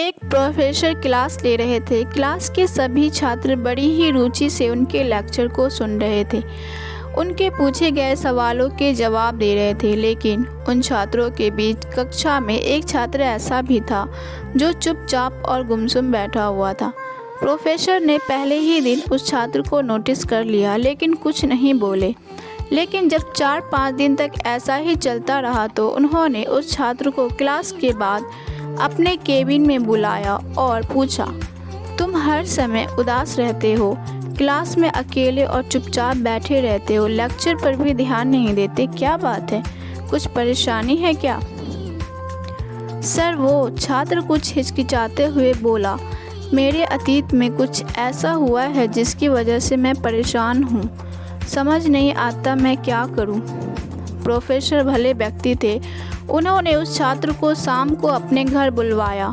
एक professor class ले रहे थे। क्लास के सभी छात्र बड़ी ही रुचि से उनके लेक्चर को सुन रहे थे। उनके पूछे गए सवालों के जवाब दे रहे थे, लेकिन उन छात्रों के बीच कक्षा में एक छात्र ऐसा भी था जो चुपचाप और गुमसुम बैठा हुआ था। प्रोफेसर ने पहले ही दिन उस छात्र को नोटिस कर लिया, लेकिन कुछ नहीं बोले। लेकिन जब 4-5 दिन तक ऐसा ही चलता रहा तो उन्होंने उस छात्र को क्लास के बाद अपने केबिन में बुलाया और पूछा, तुम हर समय उदास रहते हो, क्लास में अकेले और चुपचाप बैठे रहते हो, लेक्चर पर भी ध्यान नहीं देते, क्या बात है? कुछ परेशानी है क्या? सर, वो छात्र कुछ हिचकिचाते हुए बोला, मेरे अतीत में कुछ ऐसा हुआ है जिसकी वजह से मैं परेशान हूँ। समझ नहीं आता मैं क्या करूँ। प्रोफेसर भले व्यक्ति थे। उन्होंने उस छात्र को शाम को अपने घर बुलवाया।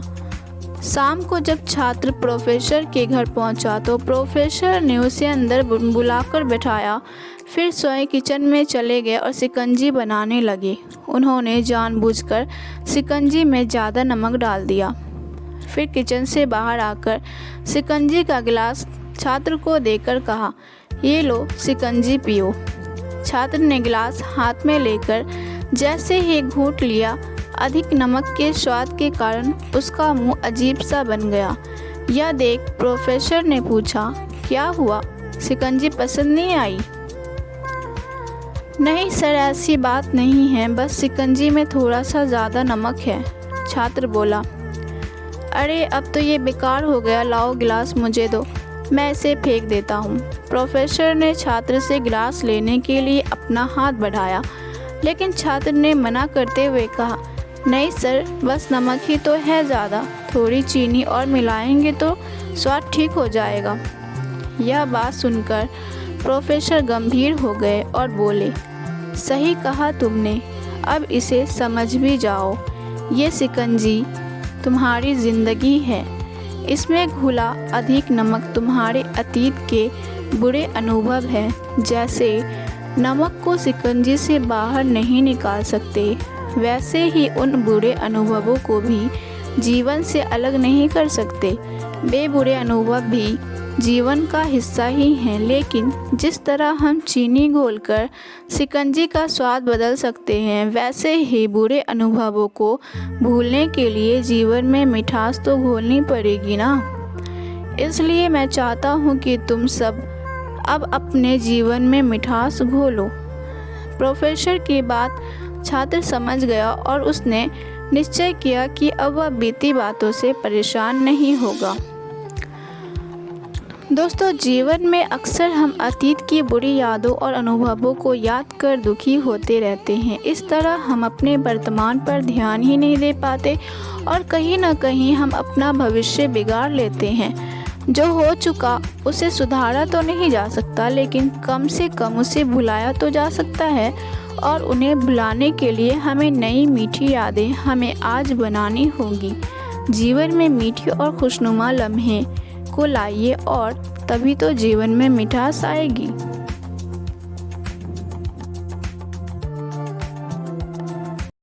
शाम को जब छात्र प्रोफेसर के घर पहुंचा तो प्रोफेसर ने उसे अंदर बुलाकर बैठाया। फिर स्वयं किचन में चले गए और शिकंजी बनाने लगे। उन्होंने जानबूझकर शिकंजी में ज़्यादा नमक डाल दिया। फिर किचन से बाहर आकर शिकंजी का गिलास छात्र को देकर कहा, ये लो शिकंजी पियो। छात्र ने गिलास हाथ में लेकर जैसे ही घूंट लिया, अधिक नमक के स्वाद के कारण उसका मुंह अजीब सा बन गया। यह देख प्रोफेसर ने पूछा, क्या हुआ, शिकंजी पसंद नहीं आई? नहीं सर, ऐसी बात नहीं है, बस शिकंजी में थोड़ा सा ज़्यादा नमक है। छात्र बोला, अरे अब तो ये बेकार हो गया, लाओ गिलास मुझे दो, मैं इसे फेंक देता हूँ। प्रोफेसर ने छात्र से गिलास लेने के लिए अपना हाथ बढ़ाया, लेकिन छात्र ने मना करते हुए कहा, नहीं सर, बस नमक ही तो है ज़्यादा, थोड़ी चीनी और मिलाएंगे तो स्वाद ठीक हो जाएगा। यह बात सुनकर प्रोफेसर गंभीर हो गए और बोले, सही कहा तुमने, अब इसे समझ भी जाओ। ये शिकंजी तुम्हारी ज़िंदगी है। इसमें घुला अधिक नमक तुम्हारे अतीत के बुरे अनुभव हैं। जैसे नमक को शिकंजी से बाहर नहीं निकाल सकते, वैसे ही उन बुरे अनुभवों को भी जीवन से अलग नहीं कर सकते। वे बुरे अनुभव भी जीवन का हिस्सा ही हैं, लेकिन जिस तरह हम चीनी घोलकर शिकंजी का स्वाद बदल सकते हैं, वैसे ही बुरे अनुभवों को भूलने के लिए जीवन में मिठास तो घोलनी पड़ेगी ना। इसलिए मैं चाहता हूँ कि तुम सब अब अपने जीवन में मिठास घोलो। प्रोफेसर की बात छात्र समझ गया और उसने निश्चय किया कि अब वह बीती बातों से परेशान नहीं होगा। दोस्तों, जीवन में अक्सर हम अतीत की बुरी यादों और अनुभवों को याद कर दुखी होते रहते हैं। इस तरह हम अपने वर्तमान पर ध्यान ही नहीं दे पाते और कहीं ना कहीं हम अपना भविष्य बिगाड़ लेते हैं। जो हो चुका उसे सुधारा तो नहीं जा सकता, लेकिन कम से कम उसे भुलाया तो जा सकता है। और उन्हें भुलाने के लिए हमें नई मीठी यादें हमें आज बनानी होगी। जीवन में मीठी और खुशनुमा लम्हे को लाइए और तभी तो जीवन में मिठास आएगी।